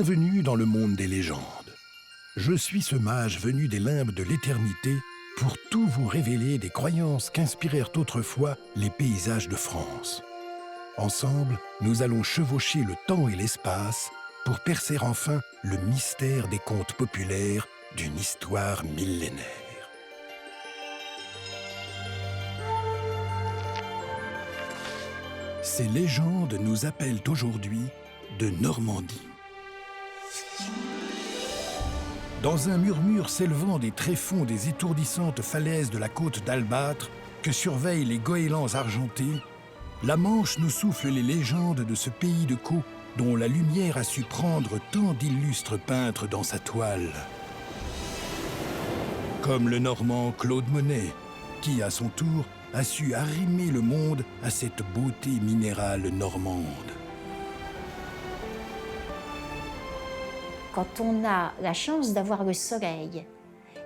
Bienvenue dans le monde des légendes. Je suis ce mage venu des limbes de l'éternité pour tout vous révéler des croyances qu'inspirèrent autrefois les paysages de France. Ensemble, nous allons chevaucher le temps et l'espace pour percer enfin le mystère des contes populaires d'une histoire millénaire. Ces légendes nous appellent aujourd'hui de Normandie. Dans un murmure s'élevant des tréfonds des étourdissantes falaises de la côte d'Albâtre que surveillent les goélands argentés, la Manche nous souffle les légendes de ce pays de Caux dont la lumière a su prendre tant d'illustres peintres dans sa toile. Comme le Normand Claude Monet, qui, à son tour, a su arrimer le monde à cette beauté minérale normande. Quand on a la chance d'avoir le soleil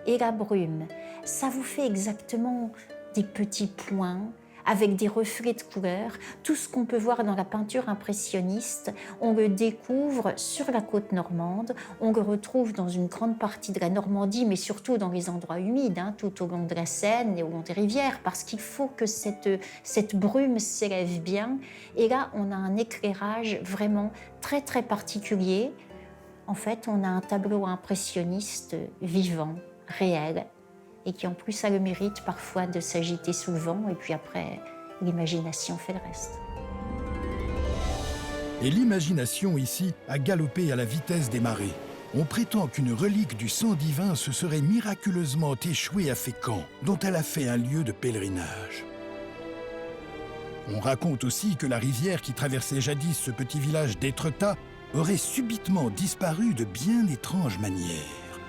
et la brume, ça vous fait exactement des petits points avec des reflets de couleurs. Tout ce qu'on peut voir dans la peinture impressionniste, on le découvre sur la côte normande, on le retrouve dans une grande partie de la Normandie, mais surtout dans les endroits humides, tout au long de la Seine et au long des rivières, parce qu'il faut que cette brume s'élève bien. Et là, on a un éclairage vraiment très très particulier. En fait, on a un tableau impressionniste vivant, réel, et qui en plus a le mérite parfois de s'agiter sous le vent, et puis après, l'imagination fait le reste. Et l'imagination ici a galopé à la vitesse des marées. On prétend qu'une relique du sang divin se serait miraculeusement échouée à Fécamp, dont elle a fait un lieu de pèlerinage. On raconte aussi que la rivière qui traversait jadis ce petit village d'Étretat aurait subitement disparu de bien étranges manières.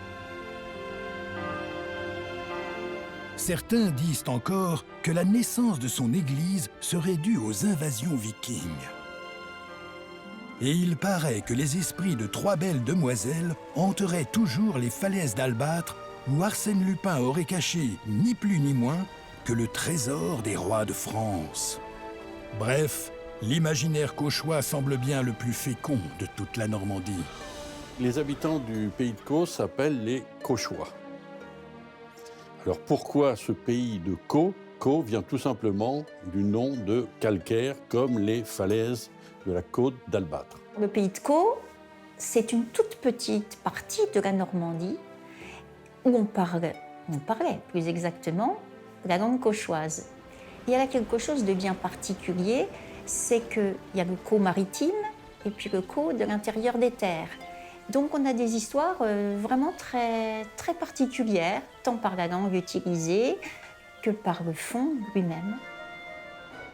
Certains disent encore que la naissance de son église serait due aux invasions vikings. Et il paraît que les esprits de trois belles demoiselles hanteraient toujours les falaises d'Albâtre où Arsène Lupin aurait caché ni plus ni moins que le trésor des rois de France. Bref, l'imaginaire cauchois semble bien le plus fécond de toute la Normandie. Les habitants du pays de Caux s'appellent les Cauchois. Alors pourquoi ce pays de Caux? Caux vient tout simplement du nom de calcaire, comme les falaises de la côte d'Albâtre. Le pays de Caux, c'est une toute petite partie de la Normandie où on parlait plus exactement la langue cauchoise. Il y a là quelque chose de bien particulier, c'est qu'il y a le Caux maritime et puis le Caux de l'intérieur des terres. Donc on a des histoires vraiment très, très particulières, tant par la langue utilisée que par le fond lui-même.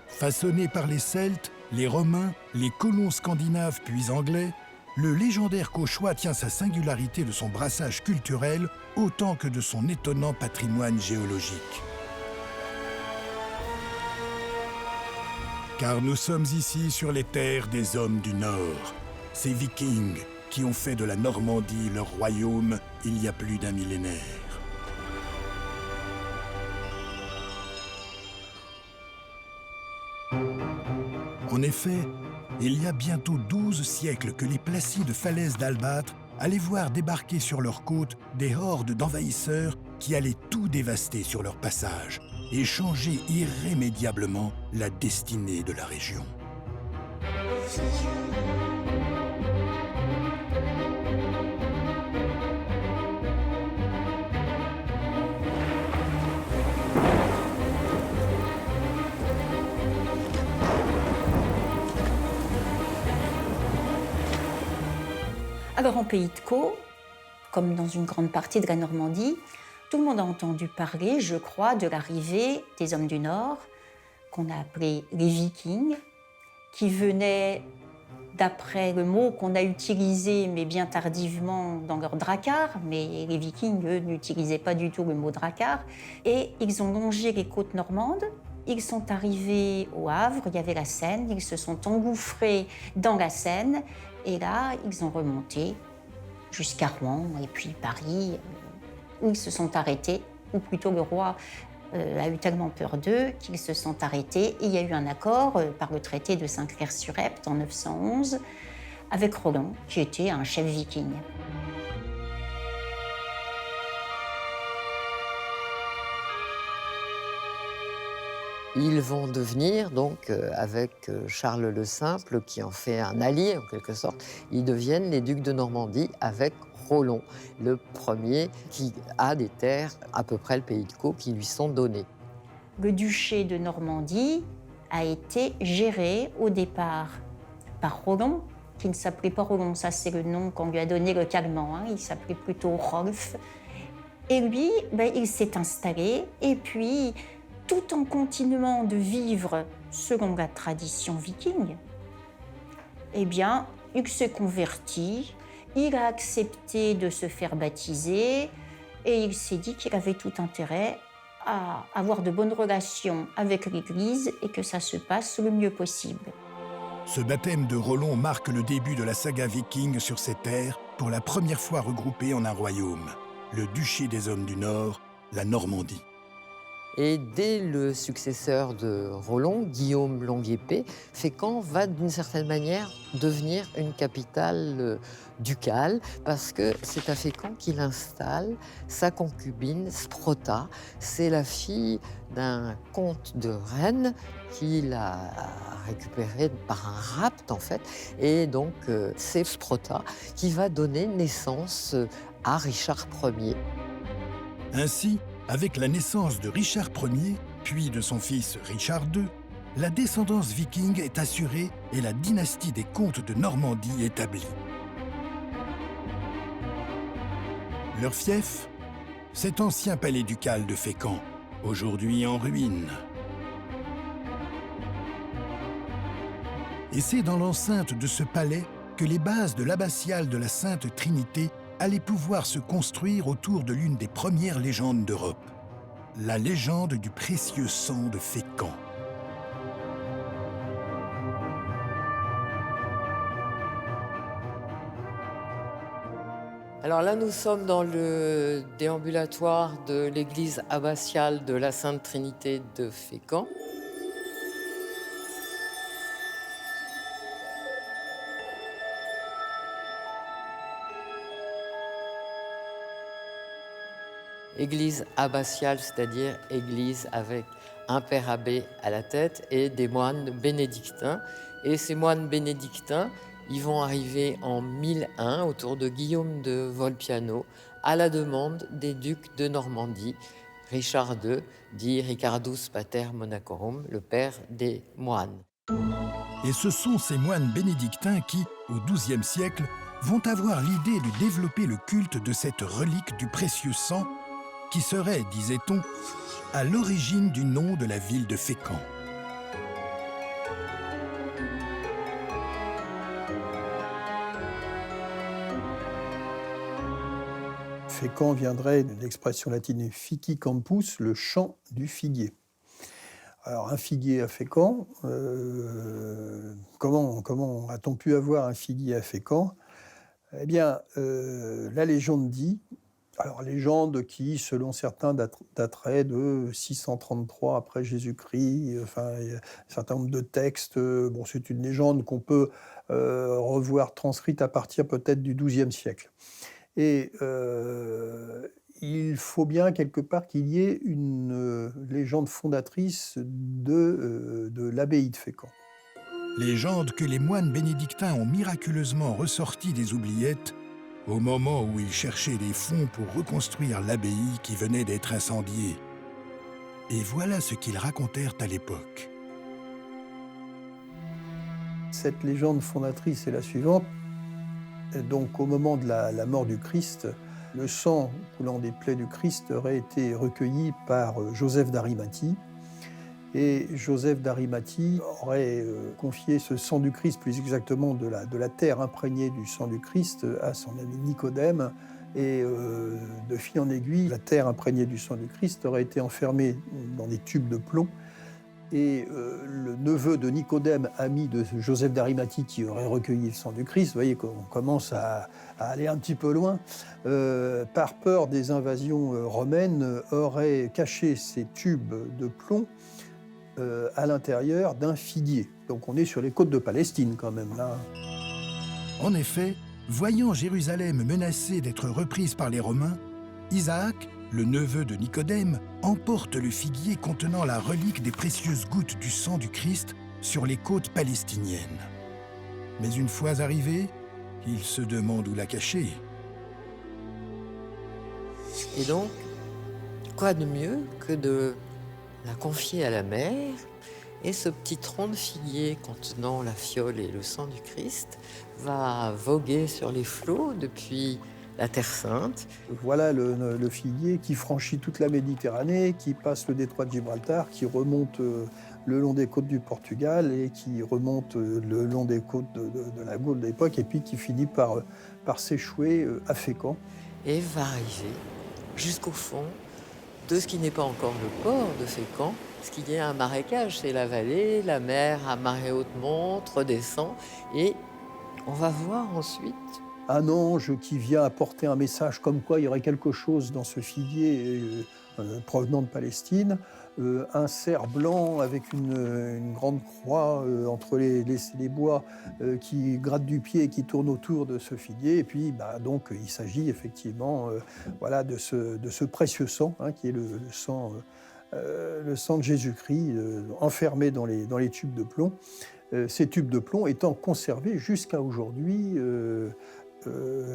Façonné par les Celtes, les Romains, les colons scandinaves puis anglais, le légendaire cauchois tient sa singularité de son brassage culturel autant que de son étonnant patrimoine géologique. Car nous sommes ici sur les terres des hommes du Nord, ces Vikings qui ont fait de la Normandie leur royaume il y a plus d'un millénaire. En effet, il y a bientôt 12 siècles que les placides falaises d'Albâtre allaient voir débarquer sur leurs côtes des hordes d'envahisseurs qui allaient tout dévaster sur leur passage et changer irrémédiablement la destinée de la région. Alors en pays de Caux, comme dans une grande partie de la Normandie, tout le monde a entendu parler, je crois, de l'arrivée des hommes du Nord, qu'on a appelés les Vikings, qui venaient, d'après le mot qu'on a utilisé, mais bien tardivement, dans leur drakkar, mais les Vikings, eux, n'utilisaient pas du tout le mot drakkar, et ils ont longé les côtes normandes. Ils sont arrivés au Havre, il y avait la Seine, ils se sont engouffrés dans la Seine, et là, ils ont remonté jusqu'à Rouen et puis Paris, où ils se sont arrêtés, ou plutôt le roi a eu tellement peur d'eux qu'ils se sont arrêtés. Et il y a eu un accord par le traité de Saint-Clair-sur-Epte en 911 avec Roland, qui était un chef viking. Ils vont devenir, donc, avec Charles le Simple, qui en fait un allié, en quelque sorte, ils deviennent les ducs de Normandie avec Rollon, le premier qui a des terres, à peu près le pays de Caux, qui lui sont données. Le duché de Normandie a été géré au départ par Roland, qui ne s'appelait pas Roland, ça c'est le nom qu'on lui a donné localement, hein. Il s'appelait plutôt Rolf. Et lui, il s'est installé, et puis, tout en continuant de vivre selon la tradition viking, eh bien, il s'est converti, il a accepté de se faire baptiser, et il s'est dit qu'il avait tout intérêt à avoir de bonnes relations avec l'Église et que ça se passe le mieux possible. Ce baptême de Rollon marque le début de la saga viking sur ces terres, pour la première fois regroupées en un royaume, le duché des hommes du Nord, la Normandie. Et dès le successeur de Rollon, Guillaume Longue-Épée, Fécamp va d'une certaine manière devenir une capitale ducale, parce que c'est à Fécamp qu'il installe sa concubine Sprota. C'est la fille d'un comte de Rennes qu'il a récupérée par un rapt, en fait. Et donc, c'est Sprota qui va donner naissance à Richard Ier. Ainsi, avec la naissance de Richard Ier, puis de son fils Richard II, la descendance viking est assurée et la dynastie des comtes de Normandie établie. Leur fief, cet ancien palais ducal de Fécamp, aujourd'hui en ruine. Et c'est dans l'enceinte de ce palais que les bases de l'abbatiale de la Sainte Trinité allaient pouvoir se construire autour de l'une des premières légendes d'Europe, la légende du précieux sang de Fécamp. Alors là, nous sommes dans le déambulatoire de l'église abbatiale de la Sainte Trinité de Fécamp. Église abbatiale, c'est-à-dire église avec un père abbé à la tête et des moines bénédictins. Et ces moines bénédictins, ils vont arriver en 1001 autour de Guillaume de Volpiano à la demande des ducs de Normandie, Richard II, dit Ricardus Pater Monacorum, le père des moines. Et ce sont ces moines bénédictins qui, au XIIe siècle, vont avoir l'idée de développer le culte de cette relique du précieux sang qui serait, disait-on, à l'origine du nom de la ville de Fécamp. Fécamp viendrait de l'expression latine fici campus, le champ du figuier. Alors un figuier à Fécamp, comment a-t-on pu avoir un figuier à Fécamp? Eh bien, la légende dit, alors légende qui, selon certains, daterait de 633 après Jésus-Christ, enfin, il y a un certain nombre de textes, bon, c'est une légende qu'on peut revoir transcrite à partir peut-être du XIIe siècle. Et il faut bien quelque part qu'il y ait une légende fondatrice de l'abbaye de Fécamp. Légende que les moines bénédictins ont miraculeusement ressortie des oubliettes au moment où ils cherchaient des fonds pour reconstruire l'abbaye qui venait d'être incendiée. Et voilà ce qu'ils racontèrent à l'époque. Cette légende fondatrice est la suivante. Donc, au moment de la mort du Christ, le sang coulant des plaies du Christ aurait été recueilli par Joseph d'Arimathie. Et Joseph d'Arimathie aurait confié ce sang du Christ, plus exactement de la terre imprégnée du sang du Christ, à son ami Nicodème. Et de fil en aiguille, la terre imprégnée du sang du Christ aurait été enfermée dans des tubes de plomb. Et le neveu de Nicodème, ami de Joseph d'Arimathie, qui aurait recueilli le sang du Christ, vous voyez qu'on commence à aller un petit peu loin, par peur des invasions romaines, aurait caché ces tubes de plomb à l'intérieur d'un figuier. Donc on est sur les côtes de Palestine quand même, là. En effet, voyant Jérusalem menacée d'être reprise par les Romains, Isaac, le neveu de Nicodème, emporte le figuier contenant la relique des précieuses gouttes du sang du Christ sur les côtes palestiniennes. Mais une fois arrivé, il se demande où la cacher. Et donc, quoi de mieux que de la confier à la mer, et ce petit tronc de figuier contenant la fiole et le sang du Christ va voguer sur les flots depuis la Terre Sainte. Voilà le figuier qui franchit toute la Méditerranée, qui passe le détroit de Gibraltar, qui remonte le long des côtes du Portugal et qui remonte le long des côtes de la Gaule de l'époque, et puis qui finit par s'échouer à Fécamp. Et va arriver jusqu'au fond de ce qui n'est pas encore le port de Fécamp, ce qui est un marécage, c'est la vallée, la mer à marée haute monte, redescend, et on va voir ensuite un ange qui vient apporter un message comme quoi il y aurait quelque chose dans ce figuier provenant de Palestine, un cerf blanc avec une grande croix entre les bois qui gratte du pied et qui tourne autour de ce figuier. Et puis donc il s'agit effectivement voilà, de ce précieux sang qui est le sang de Jésus-Christ enfermé dans les tubes de plomb. Ces tubes de plomb étant conservés jusqu'à aujourd'hui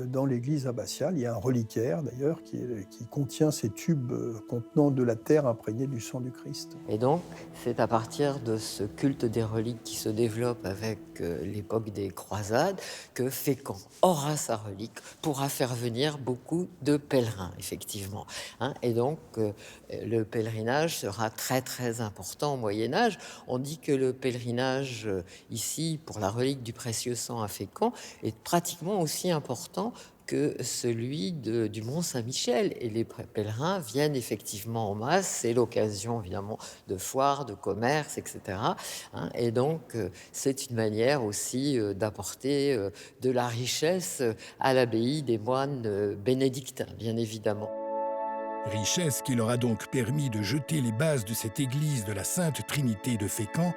dans l'église abbatiale. Il y a un reliquaire d'ailleurs qui contient ces tubes contenant de la terre imprégnée du sang du Christ. Et donc, c'est à partir de ce culte des reliques qui se développe avec l'époque des croisades que Fécamp aura sa relique, pourra faire venir beaucoup de pèlerins, effectivement. Et donc, le pèlerinage sera très très important au Moyen-Âge. On dit que le pèlerinage ici, pour la relique du précieux sang à Fécamp, est pratiquement aussi important que celui du Mont Saint-Michel. Et les pèlerins viennent effectivement en masse. C'est l'occasion, évidemment, de foires, de commerce, etc. Et donc, c'est une manière aussi d'apporter de la richesse à l'abbaye des moines bénédictins, bien évidemment. Richesse qui leur a donc permis de jeter les bases de cette église de la Sainte Trinité de Fécamp,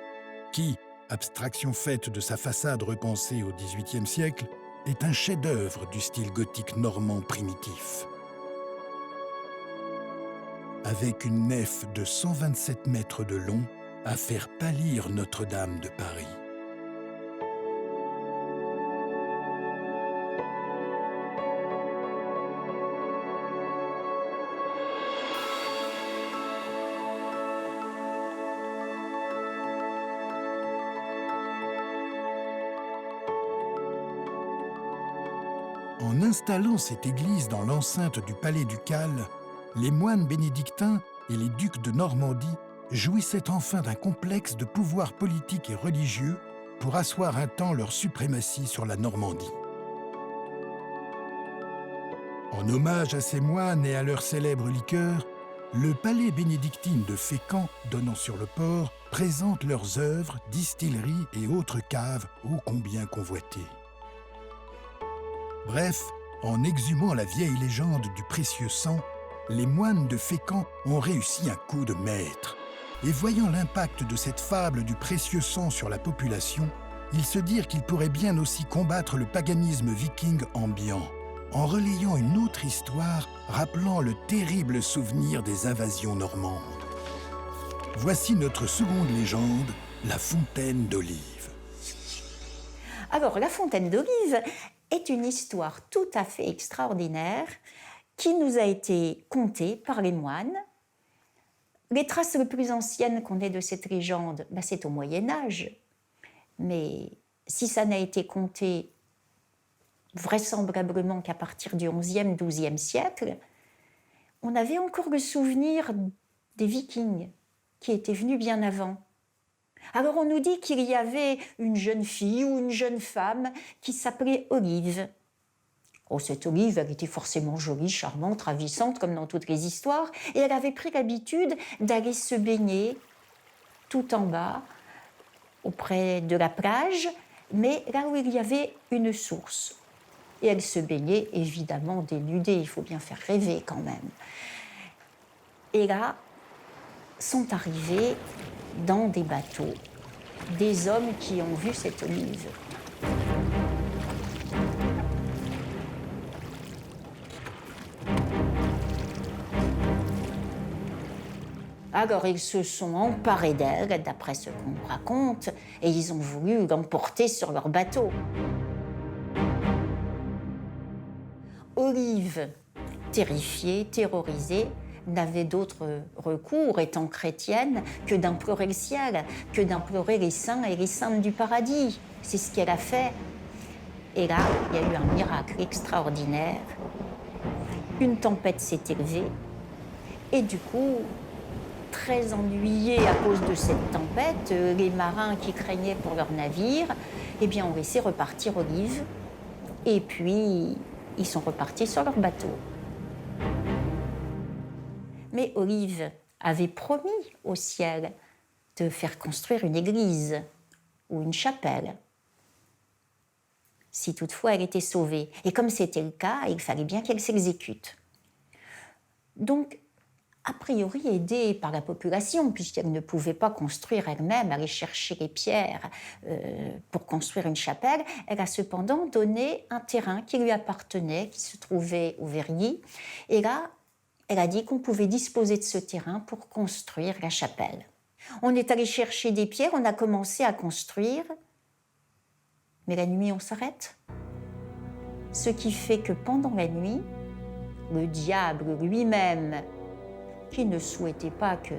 qui, abstraction faite de sa façade repensée au XVIIIe siècle, est un chef-d'œuvre du style gothique normand primitif. Avec une nef de 127 mètres de long à faire pâlir Notre-Dame de Paris. En installant cette église dans l'enceinte du palais ducal, les moines bénédictins et les ducs de Normandie jouissaient enfin d'un complexe de pouvoir politique et religieux pour asseoir un temps leur suprématie sur la Normandie. En hommage à ces moines et à leur célèbre liqueur, le palais bénédictine de Fécamp, donnant sur le port, présente leurs œuvres, distilleries et autres caves ô combien convoitées. Bref, en exhumant la vieille légende du précieux sang, les moines de Fécamp ont réussi un coup de maître. Et voyant l'impact de cette fable du précieux sang sur la population, ils se dirent qu'ils pourraient bien aussi combattre le paganisme viking ambiant, en relayant une autre histoire rappelant le terrible souvenir des invasions normandes. Voici notre seconde légende, la fontaine d'Olive. Alors, la fontaine d'Olive est une histoire tout à fait extraordinaire qui nous a été contée par les moines. Les traces les plus anciennes qu'on ait de cette légende, c'est au Moyen-Âge. Mais si ça n'a été conté vraisemblablement qu'à partir du XIe, XIIe siècle, on avait encore le souvenir des Vikings qui étaient venus bien avant. Alors on nous dit qu'il y avait une jeune fille ou une jeune femme qui s'appelait Olive. Oh, cette Olive, elle était forcément jolie, charmante, ravissante, comme dans toutes les histoires, et elle avait pris l'habitude d'aller se baigner tout en bas, auprès de la plage, mais là où il y avait une source. Et elle se baignait, évidemment dénudée, il faut bien faire rêver quand même. Et là, sont arrivés dans des bateaux des hommes qui ont vu cette Olive. Alors ils se sont emparés d'elle, d'après ce qu'on raconte, et ils ont voulu l'emporter sur leur bateau. Olive, terrifiée, terrorisée, n'avait d'autre recours, étant chrétienne, que d'implorer le ciel, que d'implorer les saints et les saintes du paradis. C'est ce qu'elle a fait. Et là, il y a eu un miracle extraordinaire. Une tempête s'est élevée, et du coup, très ennuyés à cause de cette tempête, les marins qui craignaient pour leur navire, eh bien, ont laissé repartir Olive, et puis ils sont repartis sur leur bateau. Mais Olive avait promis au ciel de faire construire une église ou une chapelle, si toutefois elle était sauvée. Et comme c'était le cas, il fallait bien qu'elle s'exécute. Donc, a priori aidée par la population, puisqu'elle ne pouvait pas construire elle-même, aller chercher les pierres pour construire une chapelle, elle a cependant donné un terrain qui lui appartenait, qui se trouvait au Vergy. Et là, elle a dit qu'on pouvait disposer de ce terrain pour construire la chapelle. On est allé chercher des pierres, on a commencé à construire, mais la nuit, on s'arrête. Ce qui fait que pendant la nuit, le diable lui-même, qui ne souhaitait pas que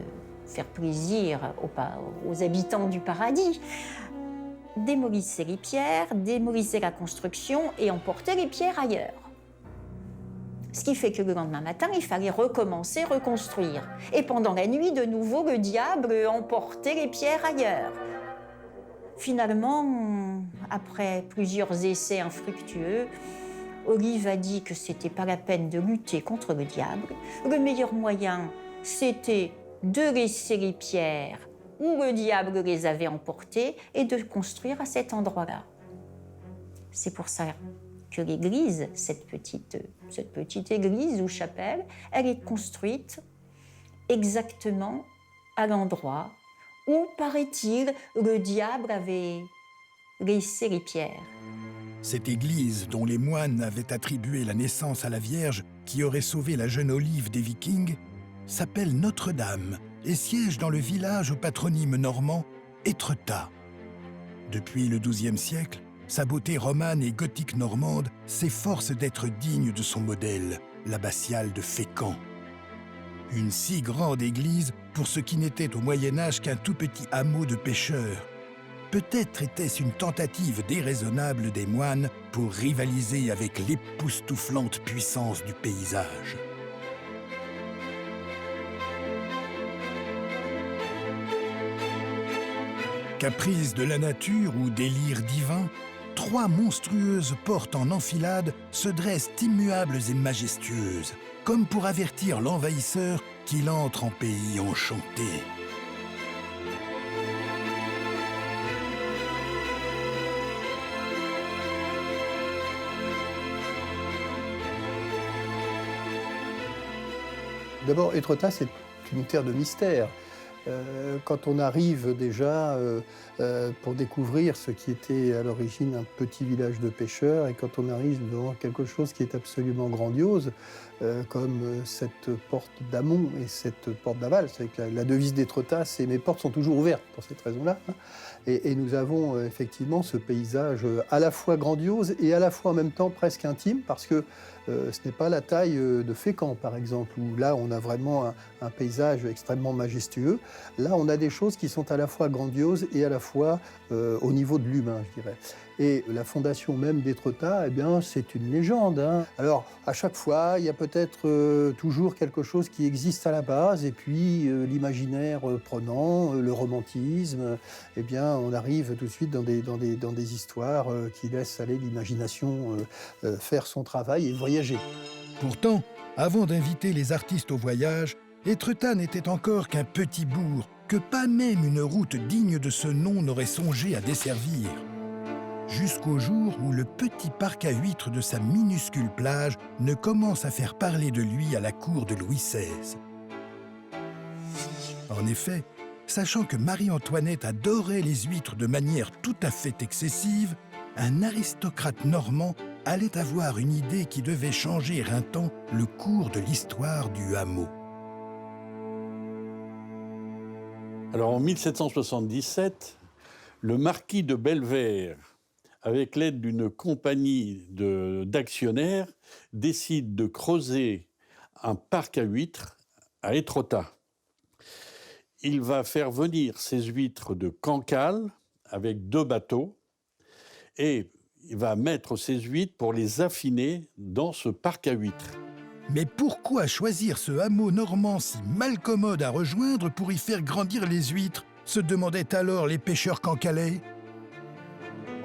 faire plaisir aux habitants du paradis, démolissait les pierres, démolissait la construction et emportait les pierres ailleurs. Ce qui fait que le lendemain matin, il fallait recommencer, reconstruire. Et pendant la nuit, de nouveau, le diable emportait les pierres ailleurs. Finalement, après plusieurs essais infructueux, Olive a dit que c'était pas la peine de lutter contre le diable. Le meilleur moyen, c'était de laisser les pierres où le diable les avait emportées et de construire à cet endroit-là. C'est pour ça que l'église, cette petite église ou chapelle, elle est construite exactement à l'endroit où, paraît-il, le diable avait laissé les pierres. Cette église, dont les moines avaient attribué la naissance à la Vierge qui aurait sauvé la jeune Olive des Vikings, s'appelle Notre-Dame et siège dans le village au patronyme normand Étretat. Depuis le XIIe siècle, sa beauté romane et gothique normande s'efforce d'être digne de son modèle, l'abbatiale de Fécamp. Une si grande église pour ce qui n'était au Moyen-Âge qu'un tout petit hameau de pêcheurs. Peut-être était-ce une tentative déraisonnable des moines pour rivaliser avec l'époustouflante puissance du paysage. Caprice de la nature ou délire divin, 3 monstrueuses portes en enfilade se dressent immuables et majestueuses, comme pour avertir l'envahisseur qu'il entre en pays enchanté. D'abord, Étretat, c'est une terre de mystère. Quand on arrive déjà pour découvrir ce qui était à l'origine un petit village de pêcheurs, et quand on arrive devant quelque chose qui est absolument grandiose, comme cette porte d'Amont et cette porte d'Aval, c'est que la devise d'Étretat, c'est « mes portes sont toujours ouvertes » pour cette raison-là. Et nous avons effectivement ce paysage à la fois grandiose et à la fois en même temps presque intime, parce que ce n'est pas la taille de Fécamp, par exemple, où là, on a vraiment un paysage extrêmement majestueux. Là, on a des choses qui sont à la fois grandioses et à la fois au niveau de l'humain, je dirais. Et la fondation même d'Étretat, eh bien, c'est une légende, hein. Alors, à chaque fois, il y a peut-être toujours quelque chose qui existe à la base, et puis l'imaginaire prenant, le romantisme, eh bien, on arrive tout de suite dans des histoires qui laissent aller l'imagination faire son travail et voyager. Pourtant, avant d'inviter les artistes au voyage, Étretat n'était encore qu'un petit bourg que pas même une route digne de ce nom n'aurait songé à desservir. Jusqu'au jour où le petit parc à huîtres de sa minuscule plage ne commence à faire parler de lui à la cour de Louis XVI. En effet, sachant que Marie-Antoinette adorait les huîtres de manière tout à fait excessive, un aristocrate normand allait avoir une idée qui devait changer un temps le cours de l'histoire du hameau. Alors en 1777, le marquis de Belver, avec l'aide d'une compagnie d'actionnaires, décide de creuser un parc à huîtres à Étretat. Il va faire venir ces huîtres de Cancale avec 2 bateaux et il va mettre ces huîtres pour les affiner dans ce parc à huîtres. Mais pourquoi choisir ce hameau normand si mal commode à rejoindre pour y faire grandir les huîtres, se demandaient alors les pêcheurs cancalais.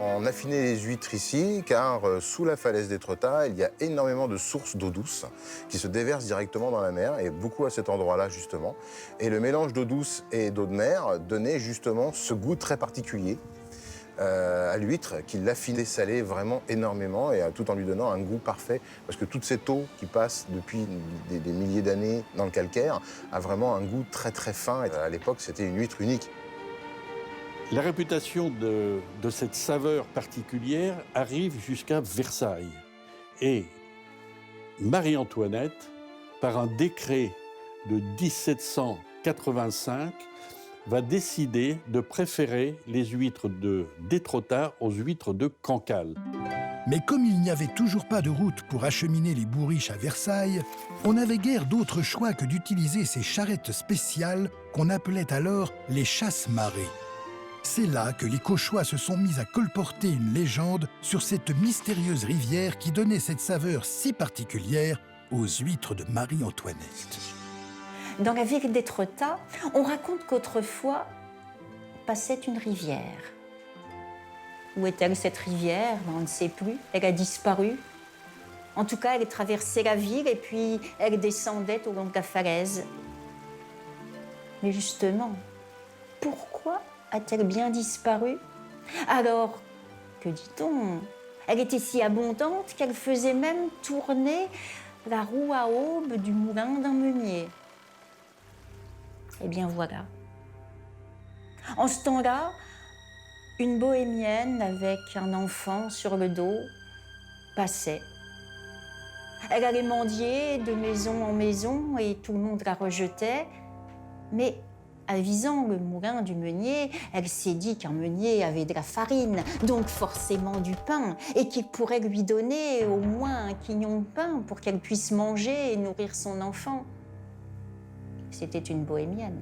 On affinait les huîtres ici, car sous la falaise d'Étretat, il y a énormément de sources d'eau douce qui se déversent directement dans la mer, et beaucoup à cet endroit-là, justement. Et le mélange d'eau douce et d'eau de mer donnait justement ce goût très particulier à l'huître, qui l'affinait salé vraiment énormément, et tout en lui donnant un goût parfait, parce que toute cette eau qui passe depuis des milliers d'années dans le calcaire a vraiment un goût très très fin. Et à l'époque, c'était une huître unique. La réputation de cette saveur particulière arrive jusqu'à Versailles. Et Marie-Antoinette, par un décret de 1785, va décider de préférer les huîtres d'Étretat aux huîtres de Cancale. Mais comme il n'y avait toujours pas de route pour acheminer les bourriches à Versailles, on n'avait guère d'autre choix que d'utiliser ces charrettes spéciales qu'on appelait alors les chasse-marées. C'est là que les Cauchois se sont mis à colporter une légende sur cette mystérieuse rivière qui donnait cette saveur si particulière aux huîtres de Marie-Antoinette. Dans la ville d'Étretat, on raconte qu'autrefois passait une rivière. Où est-elle cette rivière? On ne sait plus. Elle a disparu. En tout cas, elle traversait la ville et puis elle descendait au long de la falaise. Mais justement, pourquoi a-t-elle bien disparu? Alors, que dit-on? Elle était si abondante qu'elle faisait même tourner la roue à aube du moulin d'un meunier. Eh bien voilà. En ce temps-là, une bohémienne avec un enfant sur le dos passait. Elle allait mendier de maison en maison et tout le monde la rejetait. Mais avisant le moulin du meunier, elle s'est dit qu'un meunier avait de la farine, donc forcément du pain, et qu'il pourrait lui donner au moins un quignon de pain pour qu'elle puisse manger et nourrir son enfant. C'était une bohémienne.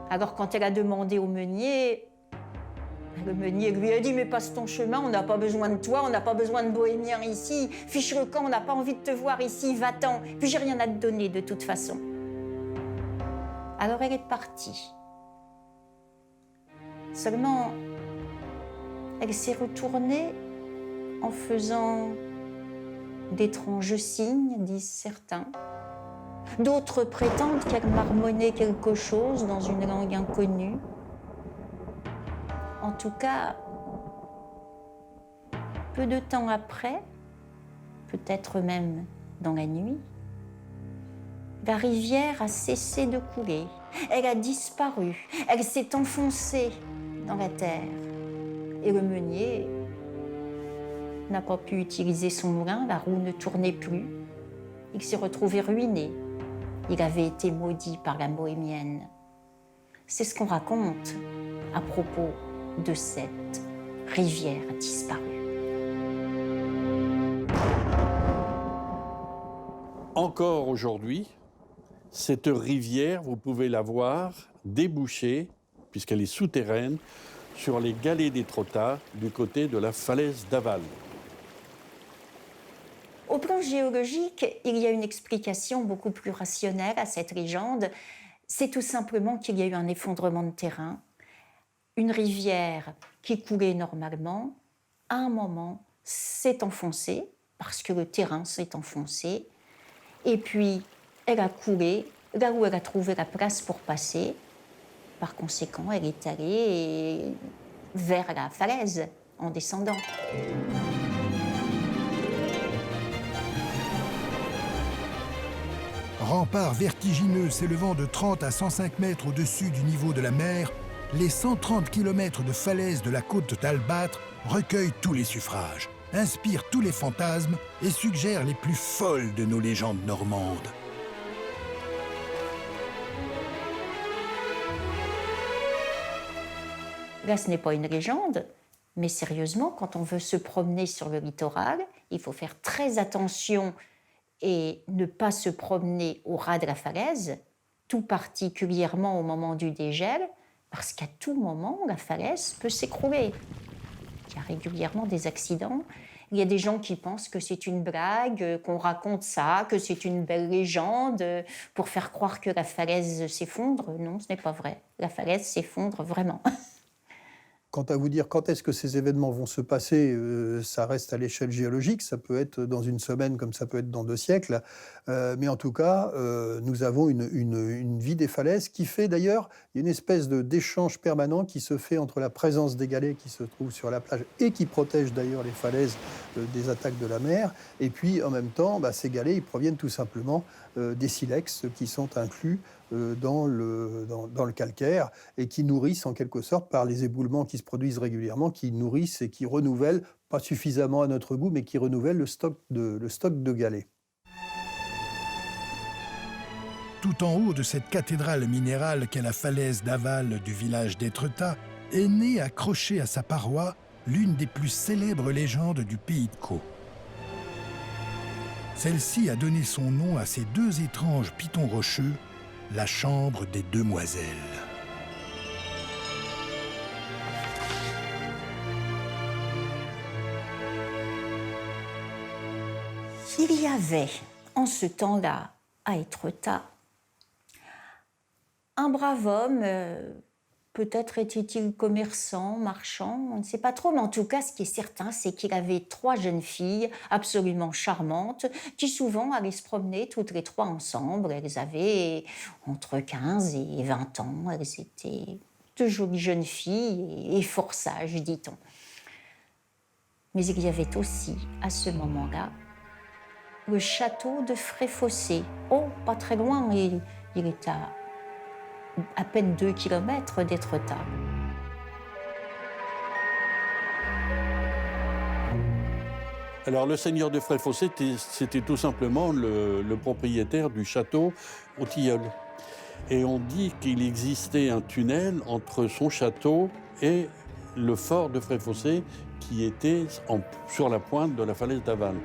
Alors quand elle a demandé au meunier, le meunier lui a dit « Mais passe ton chemin, on n'a pas besoin de toi, on n'a pas besoin de bohémiens ici. Fiche le camp, on n'a pas envie de te voir ici, va-t'en. Puis j'ai rien à te donner de toute façon. » Alors elle est partie. Seulement, elle s'est retournée en faisant d'étranges signes, disent certains. D'autres prétendent qu'elle marmonnait quelque chose dans une langue inconnue. En tout cas, peu de temps après, peut-être même dans la nuit, la rivière a cessé de couler. Elle a disparu. Elle s'est enfoncée dans la terre. Et le meunier n'a pas pu utiliser son moulin, la roue ne tournait plus. Il s'est retrouvé ruiné. Il avait été maudit par la bohémienne. C'est ce qu'on raconte à propos de cette rivière disparue. Encore aujourd'hui, cette rivière, vous pouvez la voir déboucher, puisqu'elle est souterraine, sur les galets d'Étretat du côté de la falaise d'Aval. Au plan géologique, il y a une explication beaucoup plus rationnelle à cette légende. C'est tout simplement qu'il y a eu un effondrement de terrain. Une rivière qui coulait normalement, à un moment, s'est enfoncée, parce que le terrain s'est enfoncé. Et puis, elle a coulé là où elle a trouvé la place pour passer. Par conséquent, elle est allée vers la falaise en descendant. Rempart vertigineux s'élevant de 30 à 105 mètres au-dessus du niveau de la mer, les 130 km de falaises de la côte d'Albâtre recueillent tous les suffrages, inspirent tous les fantasmes et suggèrent les plus folles de nos légendes normandes. Là, ce n'est pas une légende, mais sérieusement, quand on veut se promener sur le littoral, il faut faire très attention et ne pas se promener au ras de la falaise, tout particulièrement au moment du dégel, parce qu'à tout moment, la falaise peut s'écrouler. Il y a régulièrement des accidents. Il y a des gens qui pensent que c'est une blague, qu'on raconte ça, que c'est une belle légende pour faire croire que la falaise s'effondre. Non, ce n'est pas vrai. La falaise s'effondre vraiment. Quant à vous dire quand est-ce que ces événements vont se passer, ça reste à l'échelle géologique, ça peut être dans une semaine comme ça peut être dans 2 siècles. Mais en tout cas, nous avons une vie des falaises qui fait d'ailleurs une espèce d'échange permanent qui se fait entre la présence des galets qui se trouvent sur la plage et qui protègent d'ailleurs les falaises des attaques de la mer. Et puis en même temps, ces galets ils proviennent tout simplement des silex qui sont inclus dans le calcaire et qui nourrissent en quelque sorte par les éboulements qui se produisent régulièrement, qui nourrissent et qui renouvellent, pas suffisamment à notre goût, mais qui renouvellent le stock de galets. Tout en haut de cette cathédrale minérale qu'est la falaise d'aval du village d'Étretat, est née accrochée à sa paroi l'une des plus célèbres légendes du pays de Caux. Celle-ci a donné son nom à ces 2 étranges pitons rocheux, la chambre des demoiselles. Il y avait, en ce temps-là, à Étretat, un brave homme, peut-être était-il commerçant, marchand, on ne sait pas trop, mais en tout cas, ce qui est certain, c'est qu'il avait 3 jeunes filles absolument charmantes, qui souvent allaient se promener toutes les 3 ensemble. Elles avaient entre 15 et 20 ans, elles étaient de jolies jeunes filles et fort sages, dit-on. Mais il y avait aussi, à ce moment-là, le château de Fréfossé. Oh, pas très loin, il est à peine 2 kilomètres d'Étretat. Alors, le seigneur de Fréfossé, c'était tout simplement le propriétaire du château au Tilleul. Et on dit qu'il existait un tunnel entre son château et le fort de Fréfossé qui était sur la pointe de la falaise d'Aval.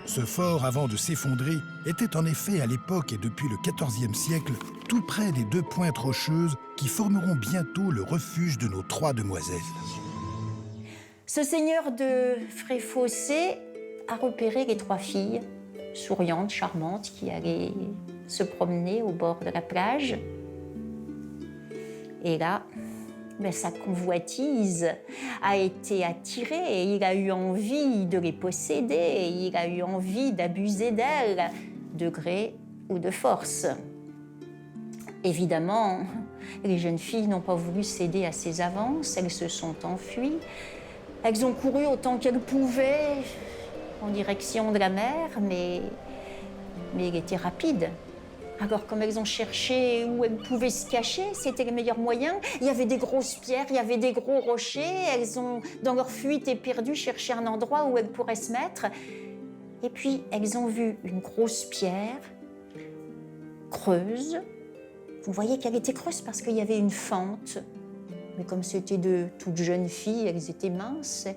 Ce fort, avant de s'effondrer, était en effet à l'époque et depuis le XIVe siècle, tout près des 2 pointes rocheuses qui formeront bientôt le refuge de nos 3 demoiselles. Ce seigneur de Fréfossé a repéré les 3 filles, souriantes, charmantes, qui allaient se promener au bord de la plage. Et là, sa convoitise a été attirée et il a eu envie de les posséder, et il a eu envie d'abuser d'elles, de gré ou de force. Évidemment, les jeunes filles n'ont pas voulu céder à ses avances, elles se sont enfuies. Elles ont couru autant qu'elles pouvaient en direction de la mer, mais il était rapide. Alors, comme elles ont cherché où elles pouvaient se cacher, c'était le meilleur moyen. Il y avait des grosses pierres, il y avait des gros rochers. Elles ont, dans leur fuite éperdue, cherché un endroit où elles pourraient se mettre. Et puis, elles ont vu une grosse pierre, creuse. Vous voyez qu'elle était creuse parce qu'il y avait une fente. Mais comme c'était de toutes jeunes filles, elles étaient minces.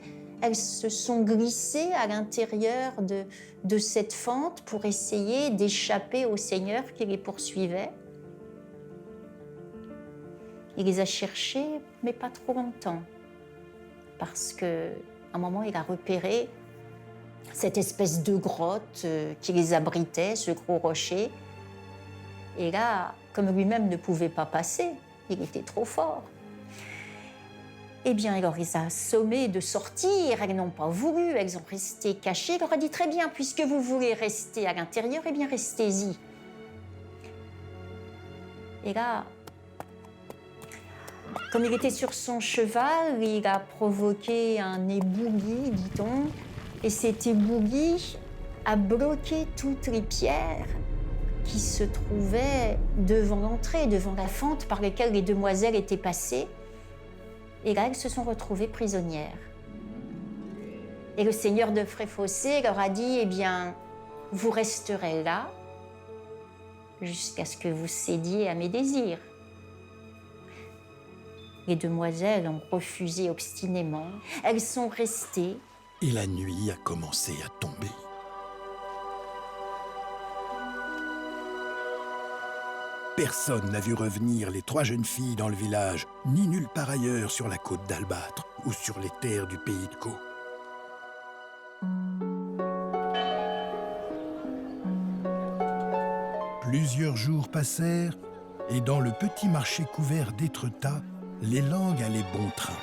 Elles se sont glissées à l'intérieur de cette fente pour essayer d'échapper au Seigneur qui les poursuivait. Il les a cherchées, mais pas trop longtemps. Parce qu'à un moment, il a repéré cette espèce de grotte qui les abritait, ce gros rocher. Et là, comme lui-même ne pouvait pas passer, il était trop fort. Eh bien, alors, il les a sommées de sortir. Elles n'ont pas voulu, elles ont resté cachées. Il leur a dit, très bien, puisque vous voulez rester à l'intérieur, eh bien, restez-y. Et là, comme il était sur son cheval, il a provoqué un éboulis, dit-on. Et cet éboulis a bloqué toutes les pierres qui se trouvaient devant l'entrée, devant la fente par laquelle les demoiselles étaient passées. Et là, elles se sont retrouvées prisonnières. Et le seigneur de Fréfossé leur a dit, eh bien, vous resterez là jusqu'à ce que vous cédiez à mes désirs. Les demoiselles ont refusé obstinément. Elles sont restées. Et la nuit a commencé à tomber. Personne n'a vu revenir les 3 jeunes filles dans le village, ni nulle part ailleurs sur la côte d'Albâtre ou sur les terres du pays de Caux. Plusieurs jours passèrent, et dans le petit marché couvert d'Étretat, les langues allaient bon train.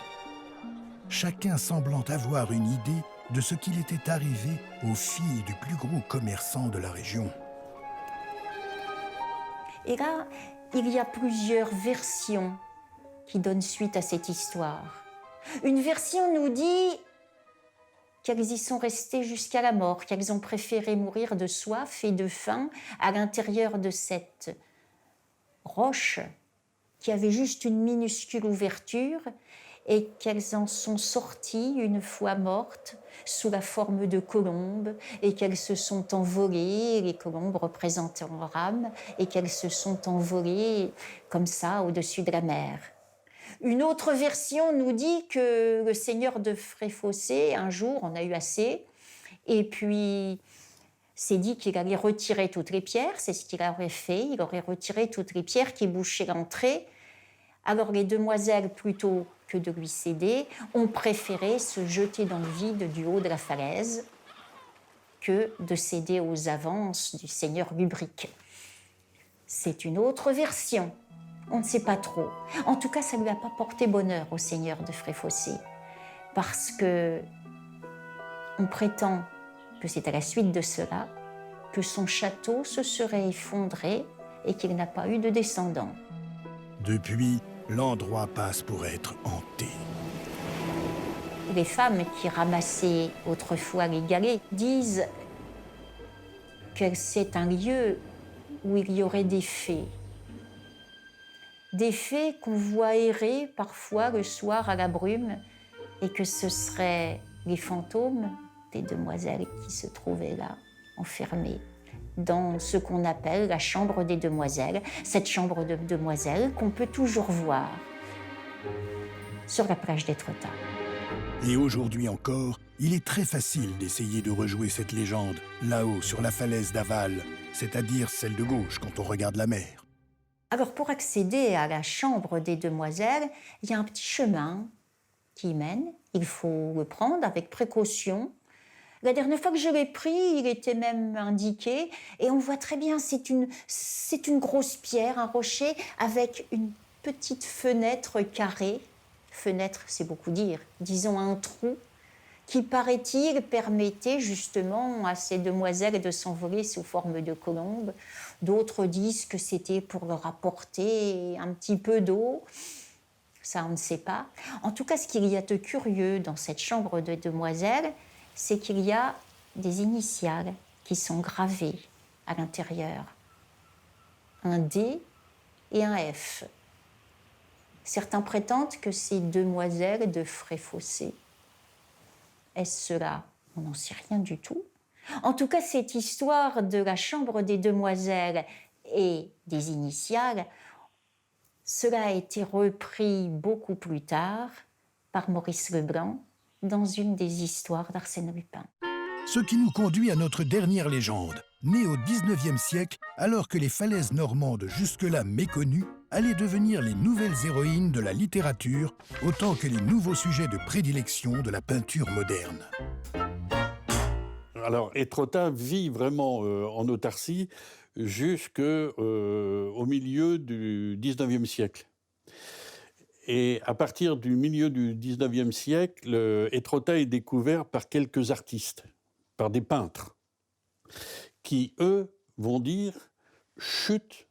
Chacun semblant avoir une idée de ce qu'il était arrivé aux filles du plus gros commerçant de la région. Et là, il y a plusieurs versions qui donnent suite à cette histoire. Une version nous dit qu'elles y sont restées jusqu'à la mort, qu'elles ont préféré mourir de soif et de faim à l'intérieur de cette roche qui avait juste une minuscule ouverture et qu'elles en sont sorties une fois mortes sous la forme de colombes et qu'elles se sont envolées, les colombes représentant leur âme, et qu'elles se sont envolées comme ça au-dessus de la mer. Une autre version nous dit que le seigneur de Fréfossé, un jour, en a eu assez, et puis s'est dit qu'il allait retirer toutes les pierres, c'est ce qu'il aurait fait, il aurait retiré toutes les pierres qui bouchaient l'entrée. Alors les demoiselles, plutôt que de lui céder, ont préféré se jeter dans le vide du haut de la falaise que de céder aux avances du seigneur Lubric. C'est une autre version, on ne sait pas trop. En tout cas, ça ne lui a pas porté bonheur au seigneur de Fréfossé, parce que on prétend que c'est à la suite de cela que son château se serait effondré et qu'il n'a pas eu de descendants. Depuis, l'endroit passe pour être hanté. Les femmes qui ramassaient autrefois les galets disent que c'est un lieu où il y aurait des fées. Des fées qu'on voit errer parfois le soir à la brume et que ce seraient les fantômes des demoiselles qui se trouvaient là, enfermées dans ce qu'on appelle la chambre des demoiselles, cette chambre de demoiselles qu'on peut toujours voir sur la plage d'Étretat. Et aujourd'hui encore, il est très facile d'essayer de rejouer cette légende là-haut sur la falaise d'Aval, c'est-à-dire celle de gauche quand on regarde la mer. Alors pour accéder à la chambre des demoiselles, il y a un petit chemin qui y mène. Il faut le prendre avec précaution. La dernière fois que je l'ai pris, il était même indiqué et on voit très bien, c'est une grosse pierre, un rocher avec une petite fenêtre carrée. Fenêtre, c'est beaucoup dire, disons un trou qui, paraît-il, permettait justement à ces demoiselles de s'envoler sous forme de colombes. D'autres disent que c'était pour leur apporter un petit peu d'eau. Ça, on ne sait pas. En tout cas, ce qu'il y a de curieux dans cette chambre de demoiselles, c'est qu'il y a des initiales qui sont gravées à l'intérieur. Un D et un F. Certains prétendent que c'est demoiselles de Fréfossé. Est-ce cela? On n'en sait rien du tout. En tout cas, cette histoire de la chambre des demoiselles et des initiales, cela a été repris beaucoup plus tard par Maurice Leblanc dans une des histoires d'Arsène Lupin. Ce qui nous conduit à notre dernière légende, née au XIXe siècle, alors que les falaises normandes jusque-là méconnues allaient devenir les nouvelles héroïnes de la littérature, autant que les nouveaux sujets de prédilection de la peinture moderne. Alors, Étretat vit vraiment en autarcie jusqu'au milieu du XIXe siècle. Et à partir du milieu du XIXe siècle, Étretat est découvert par quelques artistes, par des peintres, qui, eux, vont dire « Chut,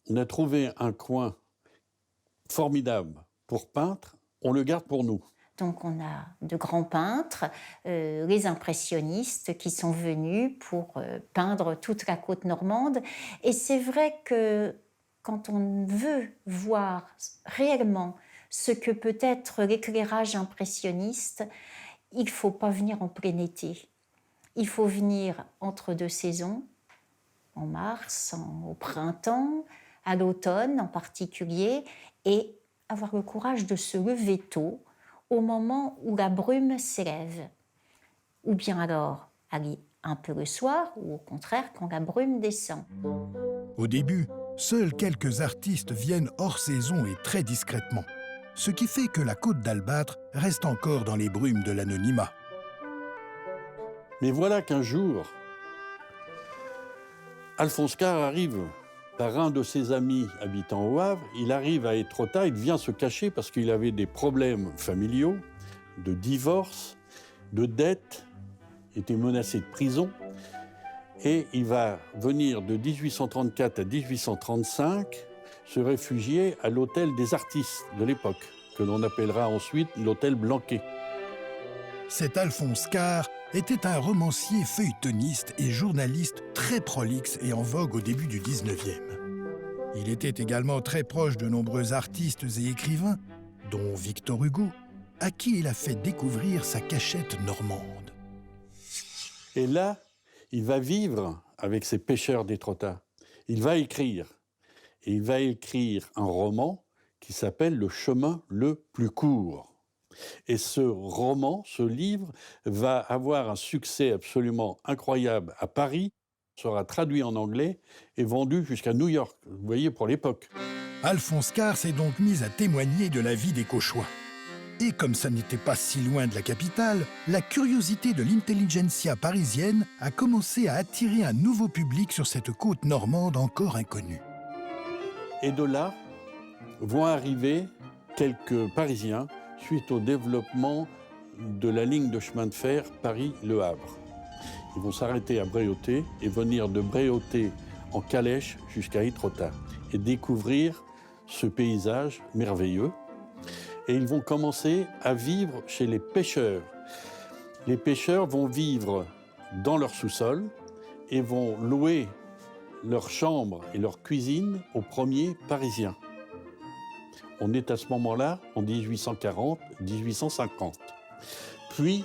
on a trouvé un coin formidable pour peindre, on le garde pour nous ». Donc on a de grands peintres, les impressionnistes qui sont venus pour peindre toute la côte normande. Et c'est vrai que quand on veut voir réellement ce que peut être l'éclairage impressionniste, il ne faut pas venir en plein été. Il faut venir entre deux saisons, en mars, au printemps, à l'automne en particulier, et avoir le courage de se lever tôt, au moment où la brume s'élève. Ou bien alors aller un peu le soir, ou au contraire quand la brume descend. Au début, seuls quelques artistes viennent hors saison et très discrètement, ce qui fait que la côte d'Albâtre reste encore dans les brumes de l'anonymat. Mais voilà qu'un jour, Alphonse Karr arrive par un de ses amis habitant au Havre. Il arrive à Étretat, il vient se cacher parce qu'il avait des problèmes familiaux, de divorce, de dettes, était menacé de prison. Et il va venir de 1834 à 1835 se réfugier à l'hôtel des artistes de l'époque, que l'on appellera ensuite l'hôtel Blanquet. Cet Alphonse Karr était un romancier feuilletoniste et journaliste très prolixe et en vogue au début du 19e. Il était également très proche de nombreux artistes et écrivains, dont Victor Hugo, à qui il a fait découvrir sa cachette normande. Et là, il va vivre avec ces pêcheurs d'Étretat. Il va écrire. Et il va écrire un roman qui s'appelle « Le chemin le plus court ». Et ce roman, ce livre, va avoir un succès absolument incroyable à Paris, sera traduit en anglais et vendu jusqu'à New York, vous voyez, pour l'époque. Alphonse Karr s'est donc mis à témoigner de la vie des Cauchois. Et comme ça n'était pas si loin de la capitale, la curiosité de l'intelligentsia parisienne a commencé à attirer un nouveau public sur cette côte normande encore inconnue. Et de là vont arriver quelques Parisiens suite au développement de la ligne de chemin de fer Paris-Le Havre. Ils vont s'arrêter à Bréauté et venir de Bréauté en calèche jusqu'à Étretat et découvrir ce paysage merveilleux. Et ils vont commencer à vivre chez les pêcheurs. Les pêcheurs vont vivre dans leur sous-sol et vont louer leur chambre et leur cuisine aux premiers Parisiens. On est à ce moment-là, en 1840-1850. Puis,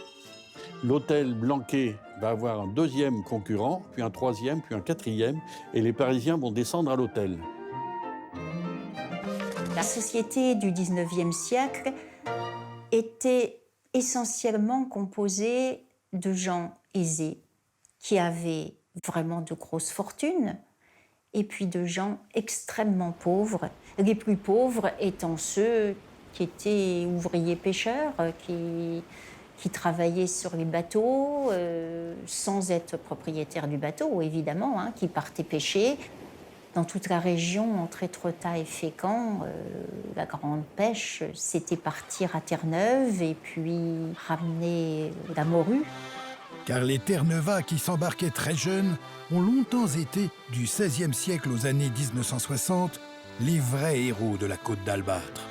l'hôtel Blanquet va avoir un deuxième concurrent, puis un troisième, puis un quatrième, et les Parisiens vont descendre à l'hôtel. La société du 19e siècle était essentiellement composée de gens aisés, qui avaient vraiment de grosses fortunes, et puis de gens extrêmement pauvres, les plus pauvres étant ceux qui étaient ouvriers pêcheurs, qui travaillaient sur les bateaux, sans être propriétaires du bateau, évidemment, hein, qui partaient pêcher. Dans toute la région, entre Étretat et Fécamp, la grande pêche, c'était partir à Terre-Neuve et puis ramener la morue. Car les Terre-Neuvas qui s'embarquaient très jeunes ont longtemps été, du XVIe siècle aux années 1960, les vrais héros de la côte d'Albâtre.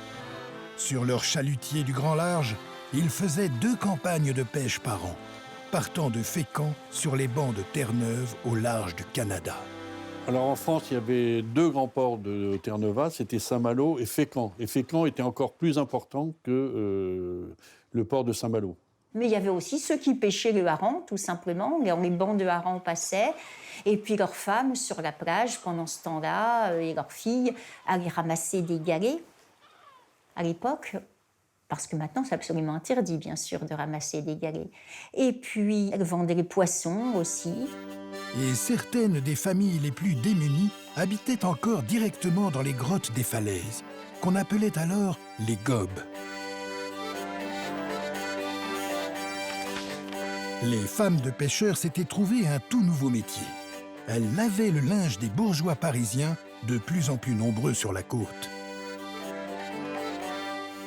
Sur leur chalutier du grand large, ils faisaient 2 campagnes de pêche par an, partant de Fécamp sur les bancs de Terre-Neuve au large du Canada. Alors en France, il y avait 2 grands ports de Terre-Neuve, c'était Saint-Malo et Fécamp. Et Fécamp était encore plus important que le port de Saint-Malo. Mais il y avait aussi ceux qui pêchaient le hareng, tout simplement. Les bancs de hareng passaient, et puis leurs femmes sur la plage, pendant ce temps-là, et leurs filles allaient ramasser des galets. À l'époque, parce que maintenant c'est absolument interdit, bien sûr, de ramasser des galets. Et puis, elles vendaient les poissons aussi. Et certaines des familles les plus démunies habitaient encore directement dans les grottes des falaises, qu'on appelait alors les gobes. Les femmes de pêcheurs s'étaient trouvées un tout nouveau métier. Elles lavaient le linge des bourgeois parisiens, de plus en plus nombreux sur la côte.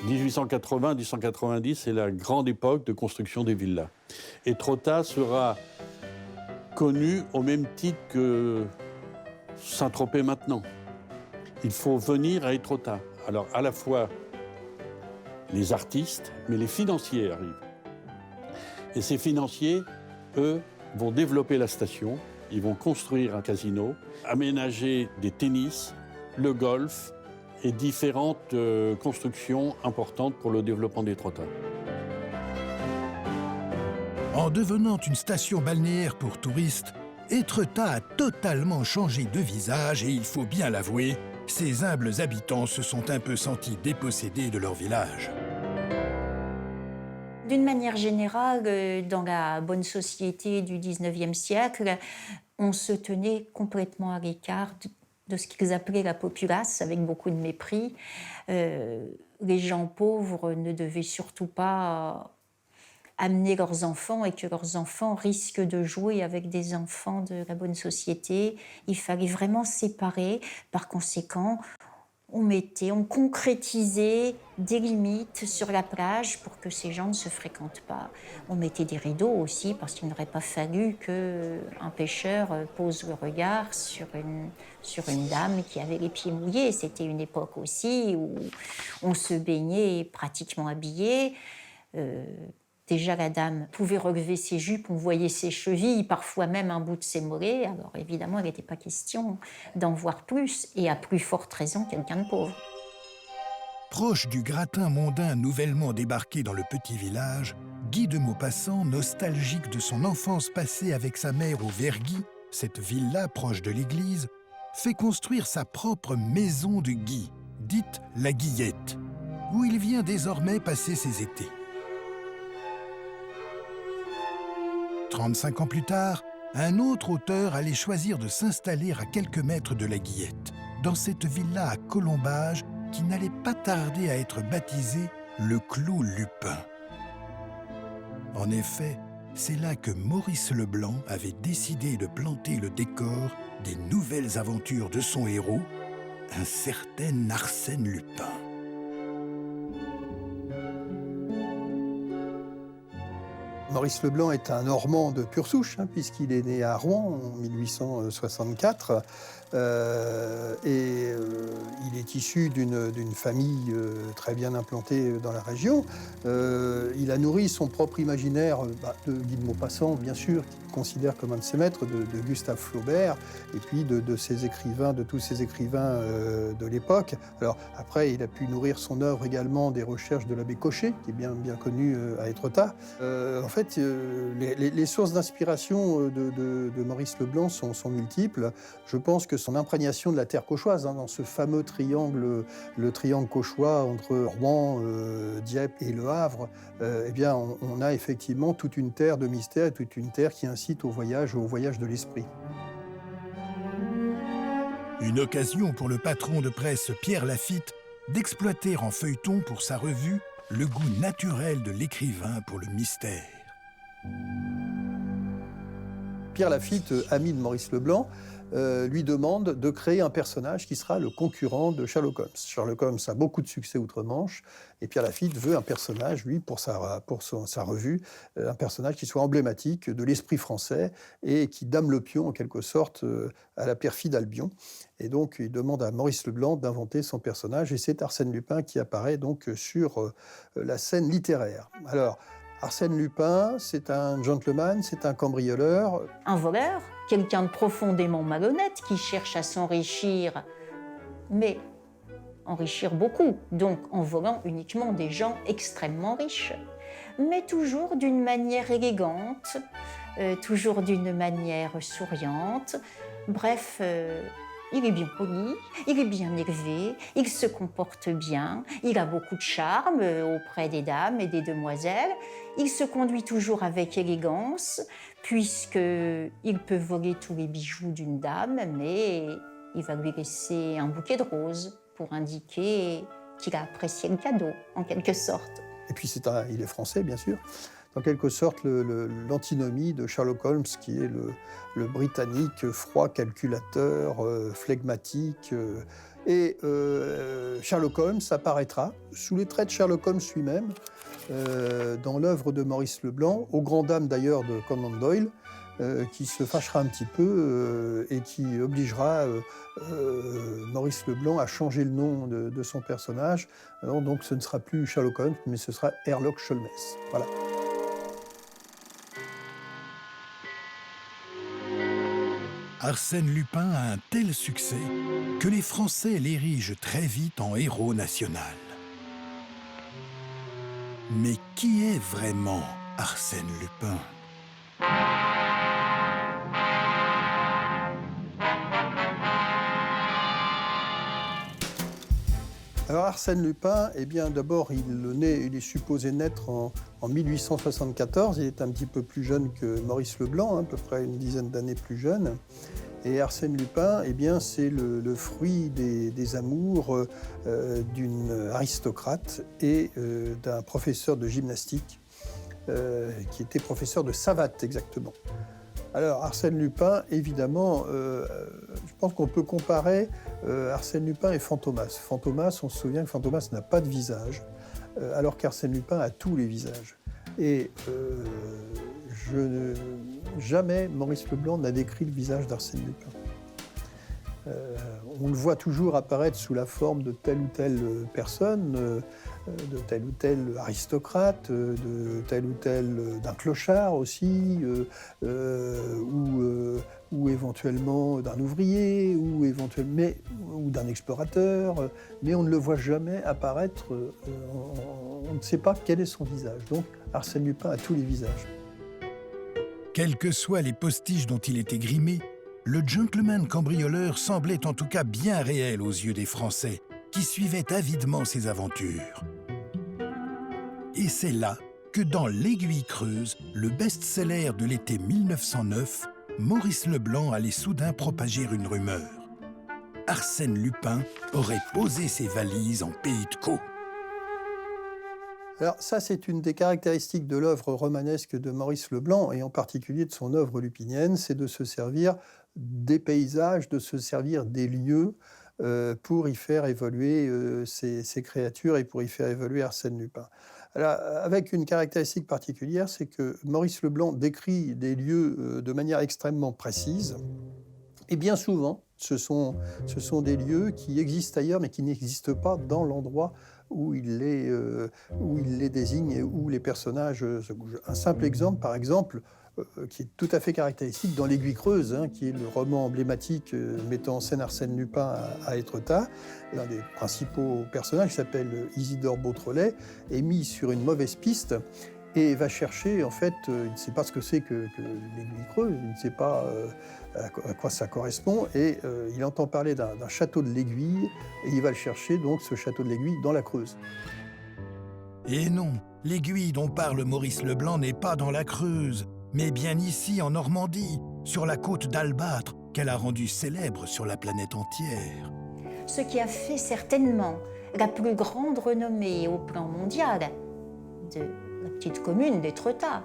1880-1890, c'est la grande époque de construction des villas. Étretat sera connu au même titre que Saint-Tropez maintenant. Il faut venir à Étretat. Alors, à la fois les artistes, mais les financiers arrivent. Et ces financiers, eux, vont développer la station, ils vont construire un casino, aménager des tennis, le golf et différentes constructions importantes pour le développement d'Étretat. En devenant une station balnéaire pour touristes, Étretat a totalement changé de visage et, il faut bien l'avouer, ces humbles habitants se sont un peu sentis dépossédés de leur village. D'une manière générale, dans la bonne société du XIXe siècle, on se tenait complètement à l'écart de ce qu'ils appelaient la populace, avec beaucoup de mépris. Les gens pauvres ne devaient surtout pas amener leurs enfants et que leurs enfants risquent de jouer avec des enfants de la bonne société. Il fallait vraiment séparer. Par conséquent, on concrétisait des limites sur la plage pour que ces gens ne se fréquentent pas. On mettait des rideaux aussi parce qu'il n'aurait pas fallu qu'un pêcheur pose le regard sur une dame qui avait les pieds mouillés. C'était une époque aussi où on se baignait pratiquement habillé. Déjà, la dame pouvait relever ses jupes, on voyait ses chevilles, parfois même un bout de ses mollets. Alors évidemment, il n'était pas question d'en voir plus, et à plus forte raison, quelqu'un de pauvre. Proche du gratin mondain nouvellement débarqué dans le petit village, Guy de Maupassant, nostalgique de son enfance passée avec sa mère au Vergy, cette villa proche de l'église, fait construire sa propre maison de Guy, dite la Guillette, où il vient désormais passer ses étés. 35 ans plus tard, un autre auteur allait choisir de s'installer à quelques mètres de la Guillette, dans cette villa à colombage qui n'allait pas tarder à être baptisée le Clos Lupin. En effet, c'est là que Maurice Leblanc avait décidé de planter le décor des nouvelles aventures de son héros, un certain Arsène Lupin. Maurice Leblanc est un Normand de pure souche, puisqu'il est né à Rouen en 1864. Il est issu d'une famille très bien implantée dans la région. Il a nourri son propre imaginaire de Guy de Maupassant, bien sûr, qu'il considère comme un de ses maîtres, de Gustave Flaubert, et puis de ses écrivains, de tous ces écrivains de l'époque. Alors après, il a pu nourrir son œuvre également des recherches de l'abbé Cochet, qui est bien connu à Étretat. En fait, les sources d'inspiration de Maurice Leblanc sont multiples. Je pense que son imprégnation de la terre cauchoise, dans ce fameux triangle, le triangle cauchois entre Rouen, Dieppe et Le Havre, eh bien, on a effectivement toute une terre de mystère et toute une terre qui incite au voyage de l'esprit. Une occasion pour le patron de presse Pierre Lafitte d'exploiter en feuilleton pour sa revue le goût naturel de l'écrivain pour le mystère. Pierre Lafitte, ami de Maurice Leblanc, lui demande de créer un personnage qui sera le concurrent de Sherlock Holmes. Sherlock Holmes a beaucoup de succès outre-Manche, et Pierre Lafitte veut un personnage, lui, pour sa revue, un personnage qui soit emblématique de l'esprit français et qui dame le pion, en quelque sorte, à la perfide Albion. Et donc, il demande à Maurice Leblanc d'inventer son personnage, et c'est Arsène Lupin qui apparaît donc sur la scène littéraire. Alors, Arsène Lupin, c'est un gentleman, c'est un cambrioleur. Un voleur, quelqu'un de profondément malhonnête qui cherche à s'enrichir, mais enrichir beaucoup, donc en volant uniquement des gens extrêmement riches, mais toujours d'une manière élégante, toujours d'une manière souriante. Bref, il est bien poli, il est bien élevé, il se comporte bien, il a beaucoup de charme auprès des dames et des demoiselles. Il se conduit toujours avec élégance, puisqu'il peut voler tous les bijoux d'une dame, mais il va lui laisser un bouquet de roses pour indiquer qu'il a apprécié le cadeau, en quelque sorte. Et puis il est français, bien sûr. En quelque sorte, l'antinomie de Sherlock Holmes, qui est le Britannique froid, calculateur, flegmatique. Et Sherlock Holmes apparaîtra sous les traits de Sherlock Holmes lui-même dans l'œuvre de Maurice Leblanc, aux grandes dames d'ailleurs de Conan Doyle, qui se fâchera un petit peu et qui obligera Maurice Leblanc à changer le nom de son personnage. Alors, donc ce ne sera plus Sherlock Holmes, mais ce sera Herlock Sholmès. Voilà. Arsène Lupin a un tel succès que les Français l'érigent très vite en héros national. Mais qui est vraiment Arsène Lupin ? Alors Arsène Lupin, eh bien d'abord il est supposé naître en 1874. Il est un petit peu plus jeune que Maurice Leblanc, à peu près une dizaine d'années plus jeune. Et Arsène Lupin, eh bien c'est le fruit des amours d'une aristocrate et d'un professeur de gymnastique qui était professeur de savate exactement. Alors, Arsène Lupin, évidemment, je pense qu'on peut comparer Arsène Lupin et Fantomas. Fantomas, on se souvient que Fantomas n'a pas de visage, alors qu'Arsène Lupin a tous les visages. Et jamais Maurice Leblanc n'a décrit le visage d'Arsène Lupin. On le voit toujours apparaître sous la forme de telle ou telle personne, de tel ou tel aristocrate, de tel ou tel d'un clochard aussi, ou éventuellement d'un ouvrier, ou d'un explorateur, mais on ne le voit jamais apparaître, on ne sait pas quel est son visage. Donc Arsène Lupin a tous les visages. Quels que soient les postiches dont il était grimé, le gentleman cambrioleur semblait en tout cas bien réel aux yeux des Français, qui suivaient avidement ses aventures. Et c'est là que dans L'Aiguille creuse, le best-seller de l'été 1909, Maurice Leblanc allait soudain propager une rumeur. Arsène Lupin aurait posé ses valises en pays de Caux. Alors ça, c'est une des caractéristiques de l'œuvre romanesque de Maurice Leblanc, et en particulier de son œuvre lupinienne, c'est de se servir des paysages, de se servir des lieux pour y faire évoluer ces créatures et pour y faire évoluer Arsène Lupin. Alors, avec une caractéristique particulière, c'est que Maurice Leblanc décrit des lieux de manière extrêmement précise, et bien souvent, ce sont des lieux qui existent ailleurs, mais qui n'existent pas dans l'endroit où il les désigne et où les personnages se bougent. Un simple exemple, par exemple, qui est tout à fait caractéristique dans L'Aiguille creuse, hein, qui est le roman emblématique mettant en scène Arsène Lupin à Étretat. L'un des principaux personnages, qui s'appelle Isidore Beautrelet, est mis sur une mauvaise piste et va chercher, en fait, il ne sait pas ce que c'est que l'Aiguille creuse, il ne sait pas à quoi ça correspond, et il entend parler d'un château de l'Aiguille, et il va le chercher, donc, ce château de l'Aiguille, dans la Creuse. Et non, l'Aiguille dont parle Maurice Leblanc n'est pas dans la Creuse, mais bien ici, en Normandie, sur la côte d'Albâtre, qu'elle a rendue célèbre sur la planète entière. Ce qui a fait certainement la plus grande renommée au plan mondial de la petite commune d'Étretat,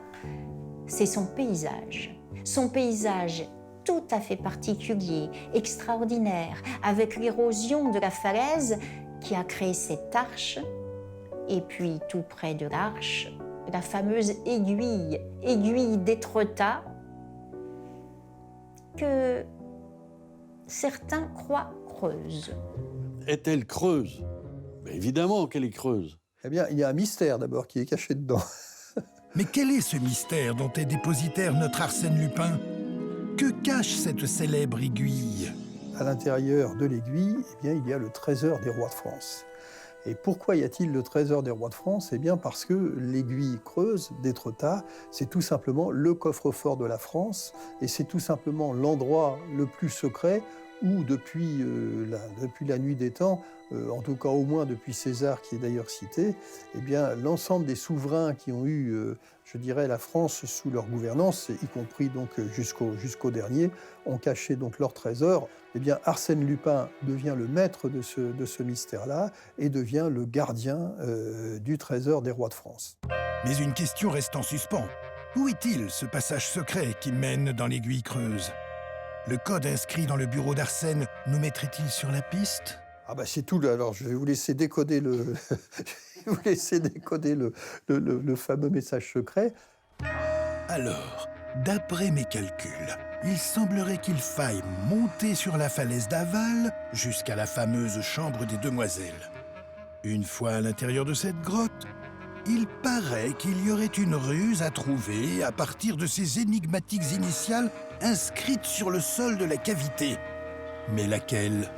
c'est son paysage. Son paysage tout à fait particulier, extraordinaire, avec l'érosion de la falaise qui a créé cette arche, et puis tout près de l'arche, la fameuse aiguille d'Étretat, que certains croient creuse. Est-elle creuse? Mais évidemment qu'elle est creuse. Eh bien, il y a un mystère d'abord qui est caché dedans. Mais quel est ce mystère dont est dépositaire notre Arsène Lupin? Que cache cette célèbre aiguille? À l'intérieur de l'aiguille, eh bien, il y a le trésor des rois de France. Et pourquoi y a-t-il le trésor des rois de France? Eh bien, parce que l'Aiguille creuse d'Étretat, c'est tout simplement le coffre-fort de la France, et c'est tout simplement l'endroit le plus secret où, depuis la nuit des temps, en tout cas au moins depuis César, qui est d'ailleurs cité, eh bien, l'ensemble des souverains qui ont eu, je dirais, la France sous leur gouvernance, y compris donc jusqu'au dernier, ont caché donc leur trésor. Eh bien, Arsène Lupin devient le maître de ce mystère-là et devient le gardien du trésor des rois de France. Mais une question reste en suspens. Où est-il, ce passage secret qui mène dans l'Aiguille creuse? Le code inscrit dans le bureau d'Arsène nous mettrait-il sur la piste? Ah bah c'est tout. Alors je vais vous laisser décoder le fameux message secret. Alors, d'après mes calculs, il semblerait qu'il faille monter sur la falaise d'Aval jusqu'à la fameuse chambre des demoiselles. Une fois à l'intérieur de cette grotte, il paraît qu'il y aurait une ruse à trouver à partir de ces énigmatiques initiales inscrites sur le sol de la cavité. Mais laquelle?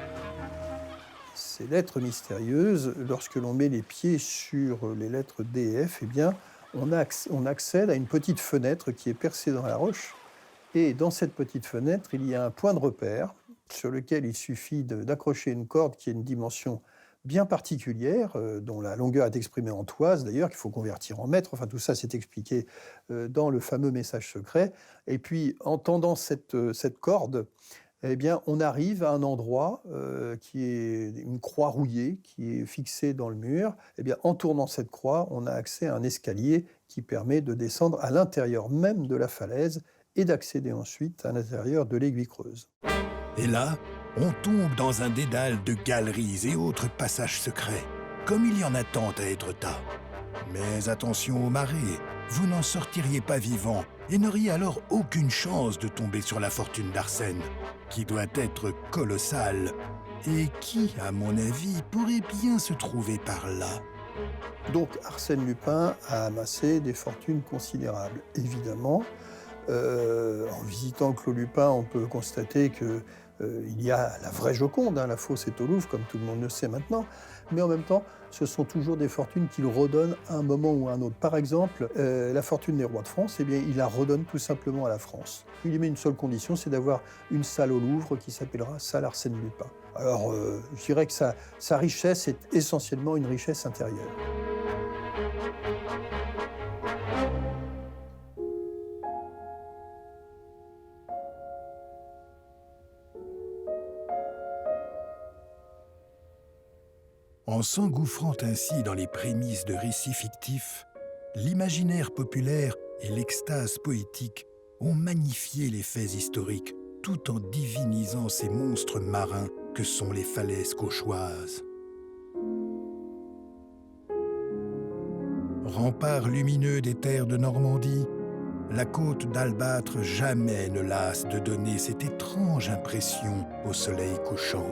Ces lettres mystérieuses, lorsque l'on met les pieds sur les lettres D et F, eh bien, on accède à une petite fenêtre qui est percée dans la roche. Et dans cette petite fenêtre, il y a un point de repère sur lequel il suffit d'accrocher une corde qui a une dimension bien particulière, dont la longueur est exprimée en toises d'ailleurs, qu'il faut convertir en mètres. Enfin, tout ça, c'est expliqué dans le fameux message secret. Et puis, en tendant cette corde, eh bien, on arrive à un endroit qui est une croix rouillée, qui est fixée dans le mur. Eh bien, en tournant cette croix, on a accès à un escalier qui permet de descendre à l'intérieur même de la falaise et d'accéder ensuite à l'intérieur de l'aiguille creuse. Et là, on tombe dans un dédale de galeries et autres passages secrets, comme il y en a tant à Étretat. Mais attention aux marées, vous n'en sortiriez pas vivant et n'auriez alors aucune chance de tomber sur la fortune d'Arsène, qui doit être colossale et qui, à mon avis, pourrait bien se trouver par là. Donc Arsène Lupin a amassé des fortunes considérables, évidemment. En visitant le Clos Lupin, on peut constater que il y a la vraie Joconde, hein, la fausse est au Louvre, comme tout le monde le sait maintenant. Mais en même temps, ce sont toujours des fortunes qu'il redonne à un moment ou à un autre. Par exemple, la fortune des rois de France, eh bien, il la redonne tout simplement à la France. Il y met une seule condition, c'est d'avoir une salle au Louvre qui s'appellera Salle Arsène Lupin. Alors, je dirais que sa richesse est essentiellement une richesse intérieure. En s'engouffrant ainsi dans les prémices de récits fictifs, l'imaginaire populaire et l'extase poétique ont magnifié les faits historiques tout en divinisant ces monstres marins que sont les falaises cauchoises. Rempart lumineux des terres de Normandie, la côte d'Albâtre jamais ne lasse de donner cette étrange impression au soleil couchant.